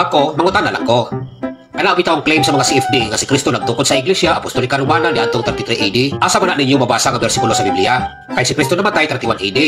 Ako, mangutan na lang ko. Kana bitaw ang claim sa mga CFD nga si Kristo nagtukod sa Iglesia Apostolika Romana niadtong 33 AD. Asa man na ninyo mabasa nga bersikulo sa Biblia? Kay si Kristo namatay 31 AD.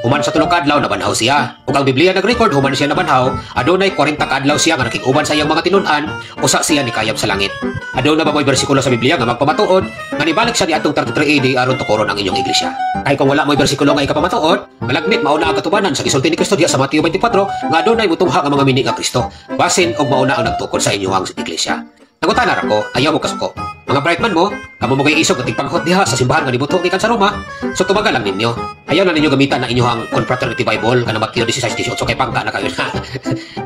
Human sa tulong kadlaw nabanhaw siya. Ug ang Biblia nag-record human siya nabanhaw, adunay 40 kadlaw siya nga nakig-uban sa iyang mga tinun-an, usa siya ni kayab sa langit. Aduna ba mo'y bersikulo sa Biblia nga magpamatuod nga nibalik siya niadtong 33 AD aron tukuron ang inyong iglesia? Kay kung wala mo'y bersikulo nga ikapamatuod, malagnit mauna ang katubanan sa gisulti ni Kristo diha sa Mateo 24 nga adunay mutungha nga mga mini nga Kristo. Basin og mauna ang nagtukod sa inyong iglesia. Nagutan na ko, ayaw mo kasuko. Mga brightman mo, kamo mo kay isog at tigpanghot diha sa simbahan nga nibuto gikan sa Roma. So tumagal lang ninyo. Ayaw na ninyo gamitan na inyong Confraternity Bible nga na Mateo 16:18 kay pangka na kayo na.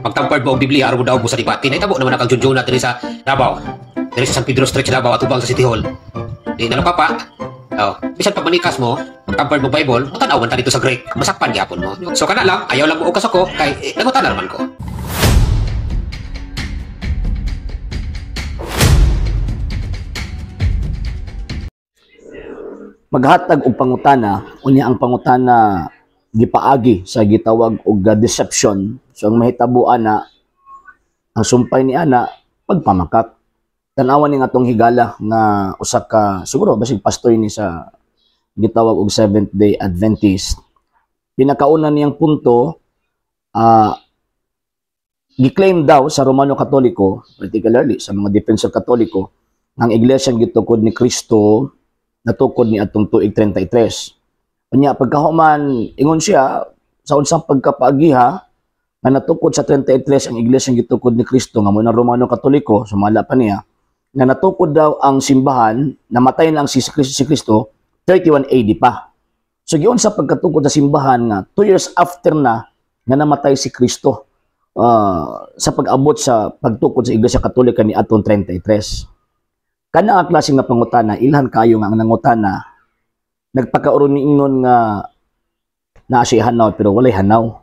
Pagtampard mo ang Biblia aron mo daw mo sa debate. Nahitabo naman ang junjuna diri sa Davao. Diri sa San Pedro Street Davao at ubang sa City Hall. Di na papa. Oh, bisan pag manikas mo, pagtampard mo Bible, mutanawan ta dito sa Greek. Masakpan gyapon mo. So kana lang, ayaw lang mo og kasuko kay nagutan na naman ko. Maghatag og pangutana, unya ang pangutana gipaagi sa gitawag og deception. So ang mahitabuan na ang sumpay ni ana pagpamakat. Tanawan ni atong higala nga usa ka siguro basig pastor ni sa gitawag og Seventh-day Adventist. Pinakauna niyang punto gi-claim daw sa Romano Katoliko, particularly sa mga defensor Katoliko, ang iglesia gitukod ni Kristo natukod ni atong tuig 33. Unya pagkahuman ingon siya sa unsang pagkapaagiha nga natukod sa 33 ang iglesia gitukod ni Kristo nga mo na Romano Katoliko sumala pa niya nga natukod daw ang simbahan namatay na ang si Kristo 31 AD pa. So giun sa pagkatukod sa simbahan nga 2 years after na nga namatay si Kristo sa pag-abot sa pagtukod sa iglesia Katolika ni atong 33. Kana ang klase nga pangutana, ilhan kayo nga ang nangutana, nagpakauron ni ingnon nga naa siya hanaw pero walay hanaw.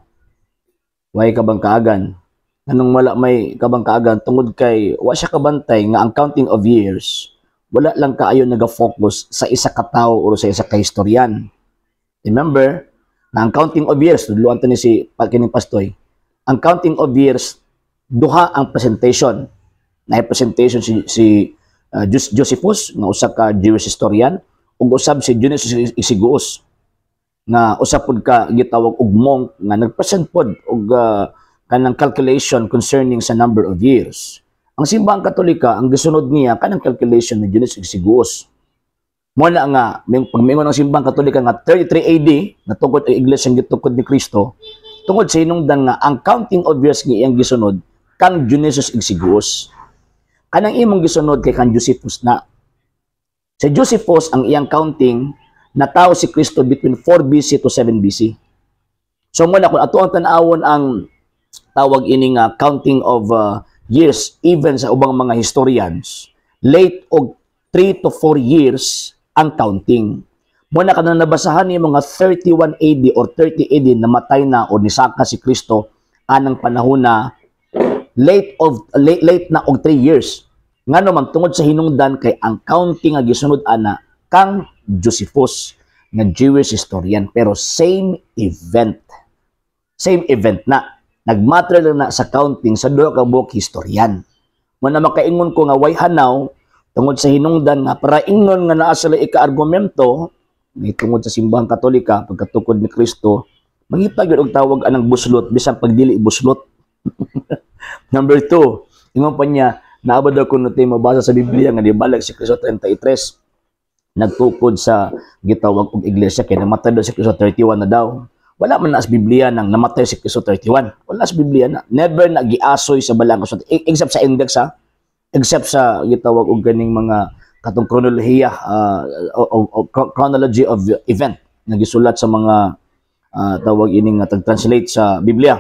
Way kabang kaagan. Anong wala may kabang kaagan tungod kay wa siya kabantay nga ang counting of years wala lang kaayo naga-focus sa isa ka tawo o sa isa ka historian. Remember, na ang counting of years, duluan to ni si kining pastoy, ang counting of years, duha ang presentation. Na presentation si Josephus nga usa ka Jewish historian ug usab si Dionysius Exiguus nga usa pud ka gitawag og monk nga nagpresent pod og kanang calculation concerning sa number of years. Ang simbahang Katolika ang gisunod niya kanang calculation ni Dionysius Exiguus. Mo na nga pagmingon ang simbahang Katolika nga 33 AD natugod ang iglesia gitukod ni Kristo tungod sa hinungdan nga ang counting of years nga iyang gisunod kang Dionysius Exiguus. Kanang imong gisunod kay kan Josephus na. Si Josephus ang iyang counting natawo si Kristo between 4 BC to 7 BC. So muna kung ato ang tanawon ang tawag ini nga counting of years even sa ubang mga historians, late og 3 to 4 years ang counting. Muna kanang nabasahan ni mga 31 AD or 30 AD namatay na o nisaka si Kristo anang panahon na late na og 3 years. Nga naman tungod sa hinungdan kay ang counting nga gisunod ana kang Josephus nga Jewish historian pero same event. Same event na. Nagmatter lang na sa counting sa duha ka buok historian. Mo na makaingon ko nga way hanaw tungod sa hinungdan nga para ingnon nga naa sila ika-argumento ni tungod sa simbahang Katolika pagkatukod ni Kristo mangita gyud og tawag anang buslot bisan pagdili buslot. Number 2, ingon pa niya, naabot daw kung natin mabasa sa Biblia nga nibalag si Kristo 33, nagtukod sa gitawag og iglesia kay namatay daw si Kristo 31 na daw. Wala man na sa Biblia nang namatay si Kristo 31. Wala sa Biblia na. Never na giasoy sa balang kasulatan. Except sa index ha. Except sa gitawag og ganing mga katong kronolohiya chronology of event na gisulat sa mga tawag ini nga tag-translate sa Biblia.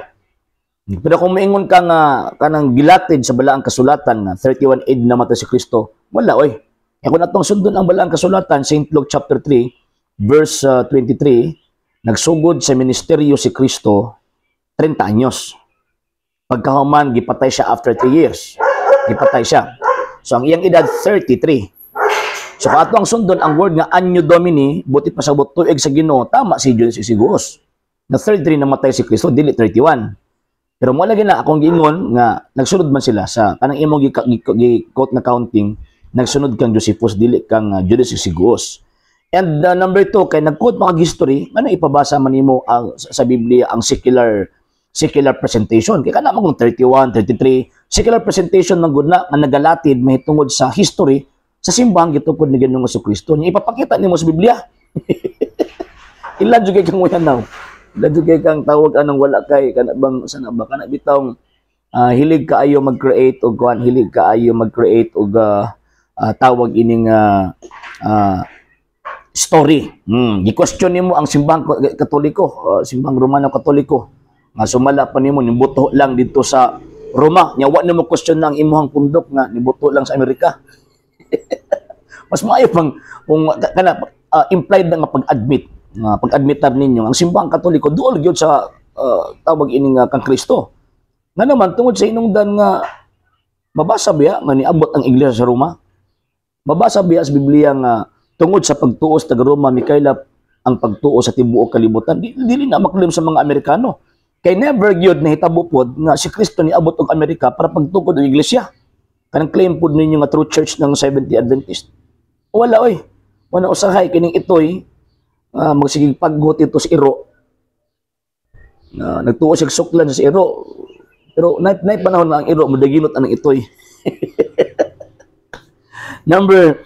Pero kung maingon ka nga kanang gilatid sa balaang kasulatan nga 31 AD namatay si Kristo, wala oy. E kung atong sundon ang balaang kasulatan, St. Luke chapter 3, verse 23, nagsugod sa ministeryo si Kristo 30 anyos. Pagkahuman gipatay siya after 3 years. Gipatay siya. So ang iyang edad 33. So kung atong sundon ang word nga Anno Domini, buti pa sa tuig sa Ginoo, tama si Dionysius Exiguus. Na 33 namatay si Kristo, dili 31. Pero mo lagi na akong giingon nga nagsunod man sila sa kanang imong gi-quote na counting, nagsunod kang Josephus dili kang Judas Isiguos. And number 2 kay nag-quote mga history, ano ipabasa man nimo ang sa Biblia ang secular presentation. Kaya kana magong 31, 33, secular presentation man gud na nga nagalatid mahitungod sa history sa simbahan gitukod ni Ginoong Jesucristo. Nya ipapakita nimo sa Biblia. Ilan jud kay kang wala Dado kay kang tawag anong wala kay kana bang sana ba kana bitawng hilig kaayo mag-create og kuan, hilig kaayo mag-create og tawag ining story. Gi-question nimo ang simbang Katoliko, simbang Romano Katoliko. Nga sumala pa nimo nibuto lang dito sa Roma. Nya wa nimo question ang imuhang pundok nga nibuto lang sa Amerika. Mas maayo pang kung kana implied na nga pag-admitar ninyo ang simbang Katoliko duol gyud sa tawag ining kang Kristo. Nga naman tungod sa inungdan nga mabasa biya nga niabot ang iglesia sa Roma. Mabasa biya sa Biblia nga tungod sa pagtuo sa taga-Roma mikaylap ang pagtuo sa tibuok kalibutan. Dili na maklaim sa mga Amerikano. Kay never gyud nahitabo pod nga si Kristo niabot og Amerika para pagtukod ang iglesia. Kanang claim pod ninyo nga true church ng Seventh-day Adventist. Wala oy. Wala usahay kining itoy magsigig paggot ito sa iro. Nagtuo siya suklan sa iro. Pero night panahon na ang iro madaginot anang itoy. Number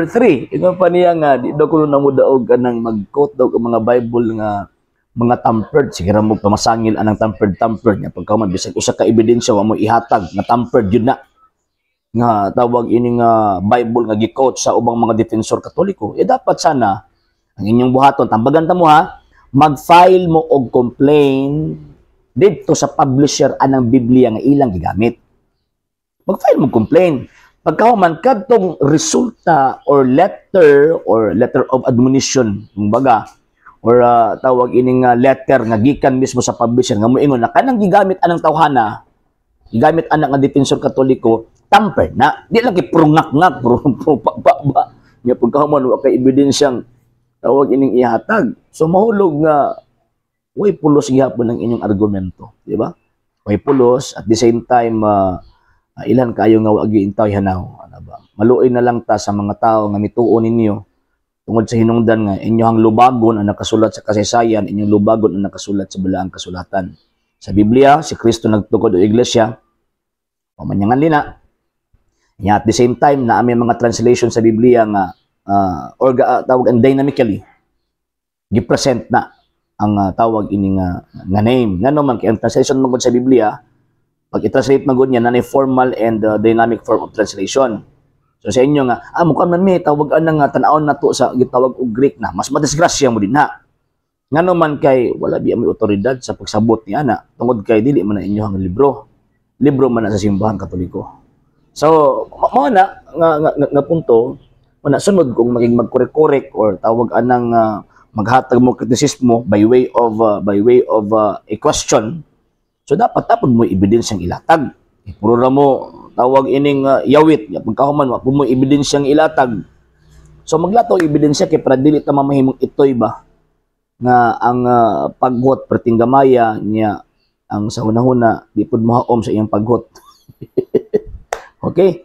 3, ito pa niya nga di daw kuno namudaog anang mag-quote daw ang mga Bible nga mga tampered, sige ra mo pamasangil anang tampered nya pagkaman bisag usa ka ebidensya wa mo ihatag nga tampered yun na nga tawag ining Bible nga gi-quote sa ubang mga defensor Katoliko. Dapat sana ang inyong buhaton tambagan ta mo ha, mag-file mo og complaint dito sa publisher anang Biblia nga ilang gigamit. Mag-file mo complaint. Pagkahuman kadtong resulta or letter of admonition kumbaga or tawag ining letter nga gikan mismo sa publisher nga moingon na kanang gigamit anang tawhana, gigamit anak nga defensor Katoliko, tamper na. Di lang kiprungak-ngak, ba. Nya pagkahuman wa kay ebidensyang tawag ining ihatag. So mahulog nga way pulos gihapon ang inyong argumento, di ba? Way pulos at the same time ilan kayo nga wa giintaw hanaw, ano ba? Maluoy na lang ta sa mga tao nga mituo ninyo tungod sa hinungdan nga inyong lubagon ang nakasulat sa kasaysayan, inyong lubagon ang nakasulat sa balaang kasulatan. Sa Biblia, si Kristo nagtukod og iglesia, pamanyangan lina. At the same time na amay mga translation sa Biblia nga tawag ang dynamically gipresent na ang tawag ini nga name. Ngano man kay ang translation magud sa Biblia, pag i-translate magud niya na formal and dynamic form of translation. So sa inyo nga mukha man may tawag nga tan-awon nato sa gitawag og Greek na mas madisgrasya mo din na. Ngano man kay wala bi may otoridad sa pagsabot ni ana tungod kay dili man na inyong libro man na sa simbahan Katoliko. So mao na nga punto wala sunod kung maging magkorek-korek or tawag anang maghatag mo kritisismo by way of a question. So dapat mo ebidensyang ilatag. Puro ra mo tawag ining yawit pagkahuman wa mo ebidensyang ilatag. So maglataw ebidensya kay para dili ta mamahimong itoy ba nga ang paghot perting gamaya niya ang sa hunahuna di pud mohaom sa iyang paghot. Okay?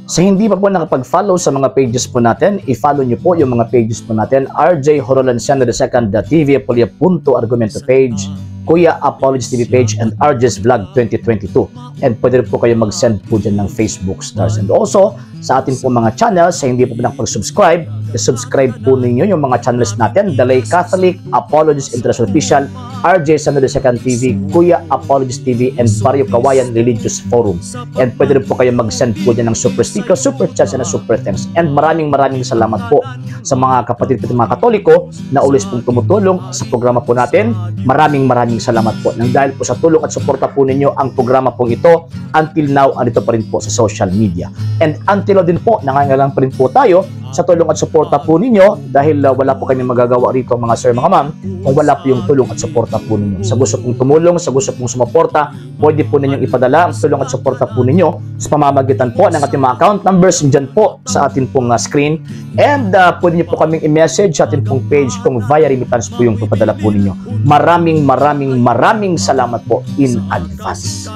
Sa hindi pa po nakapag-follow sa mga pages po natin, i-follow nyo po yung mga pages po natin. RJ Horolanciano II, TV Apolia Punto Argumento page, Kuya Apologist TV page, and RJ's Vlog 2022. And pwede rin po kayo mag-send po dyan ng Facebook stars. And also, sa atin po mga channels, sa hindi po nakapag-subscribe, subscribe po ninyo yung mga channels natin, Dalay Catholic, Apologist International Official, RJ Sano II TV, Kuya Apologist TV, and Barrio Kawayan Religious Forum. And pwede rin po kayo mag-send po dyan ng super sticker, super chats, and super thanks. And maraming salamat po sa mga kapatid at mga Katoliko na ulis pong tumutulong sa programa po natin. Maraming salamat po. Nang dahil po sa tulong at suporta po ninyo, ang programa pong ito, until now, andito pa rin po sa social media. And until now din po, nangangailangan pa rin po tayo sa tulong at suporta po ninyo dahil wala po kami magagawa rito mga sir, mga ma'am kung wala po yung tulong at suporta po ninyo. Sa gusto pong tumulong, sa gusto pong sumuporta, pwede po ninyong ipadala ang tulong at suporta po ninyo sa pamamagitan po ng ating mga account numbers dyan po sa ating pong screen, and pwede niyo po kaming i-message sa ating pong page kung via remittance po yung ipadala po ninyo. Maraming salamat po in advance.